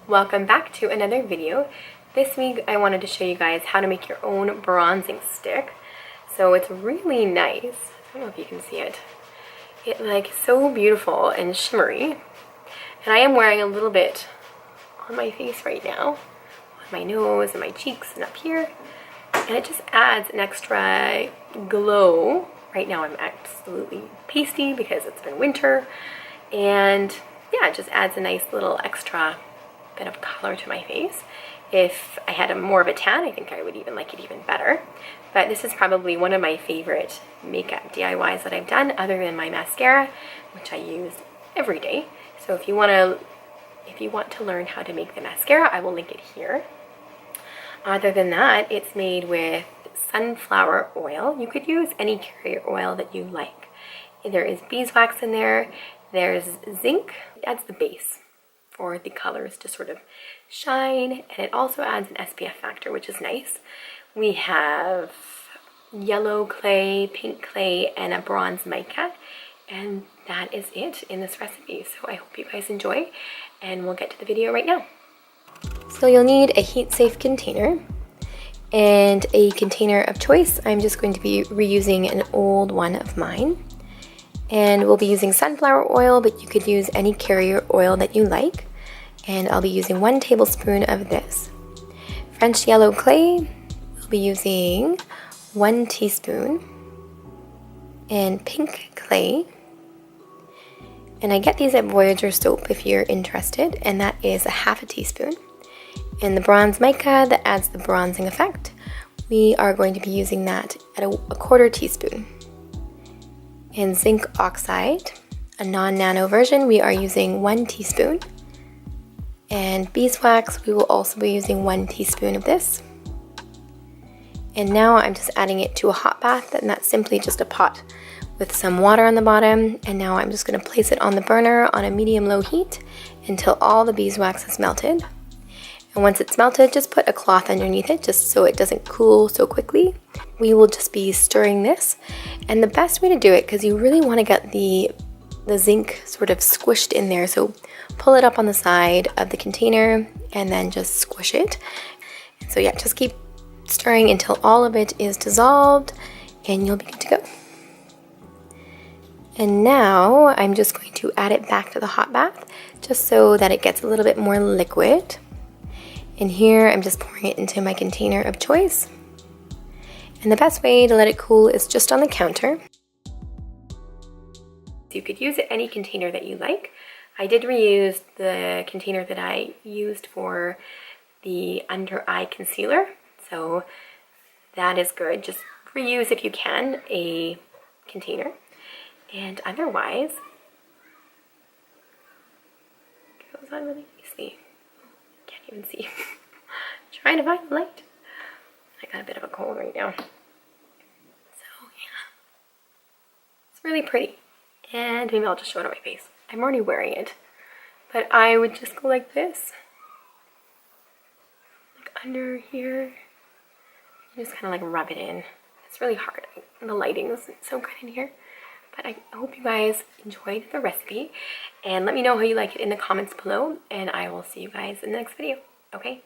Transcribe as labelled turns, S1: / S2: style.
S1: Welcome back to another video. This week I wanted to show you guys how to make your own bronzing stick. So it's really nice. I don't know if you can see it. It's like so beautiful and shimmery. And I am wearing a little bit on my face right now, on my nose and my cheeks and up here. And it just adds an extra glow. Right now I'm absolutely pasty because it's been winter. And yeah, it just adds a nice little extra bit of color to my face. If I had more of a tan, I think I would even like it even better. But this is probably one of my favorite makeup DIYs that I've done, other than my mascara, which I use every day. So if you want to learn how to make the mascara, I will link it here. Other than that, it's made with sunflower oil. You could use any carrier oil that you like. There is beeswax in there. There's zinc. It adds the base for the colors to sort of shine, and it also adds an SPF factor, which is nice. We have yellow clay, pink clay, and a bronze mica, and that is it in this recipe. So I hope you guys enjoy, and we'll get to the video right now. So you'll need a heat-safe container and a container of choice. I'm just going to be reusing an old one of mine. And we'll be using sunflower oil, but you could use any carrier oil that you like. And I'll be using 1 tablespoon of this. French yellow clay, we'll be using 1 teaspoon. And pink clay. And I get these at Voyager Soap if you're interested, and that is a 1/2 teaspoon. And the bronze mica that adds the bronzing effect, we are going to be using that at a 1/4 teaspoon. And zinc oxide, a non-nano version, we are using 1 teaspoon. And beeswax, we will also be using 1 teaspoon of this. And now I'm just adding it to a hot bath, and that's simply just a pot with some water on the bottom. And now I'm just going to place it on the burner on a medium-low heat until all the beeswax is melted. And once it's melted, just put a cloth underneath it just so it doesn't cool so quickly. We will just be stirring this. And the best way to do it, because you really want to get the zinc sort of squished in there, so pull it up on the side of the container and then just squish it. And so yeah, just keep stirring until all of it is dissolved and you'll be good to go. And now I'm just going to add it back to the hot bath just so that it gets a little bit more liquid. And here I'm just pouring it into my container of choice. And the best way to let it cool is just on the counter. You could use any container that you like. I did reuse the container that I used for the under eye concealer, so that is good. Just reuse, if you can, a container. And otherwise, it goes on really nicely. Can't even see. Trying to find the light. I got a bit of a cold right now. So yeah, it's really pretty. And maybe I'll just show it on my face. I'm already wearing it, but I would just go like this, like under here, and just kind of like rub it in. It's really hard. The lighting isn't so good in here, but I hope you guys enjoyed the recipe, and let me know how you like it in the comments below, and I will see you guys in the next video. Okay,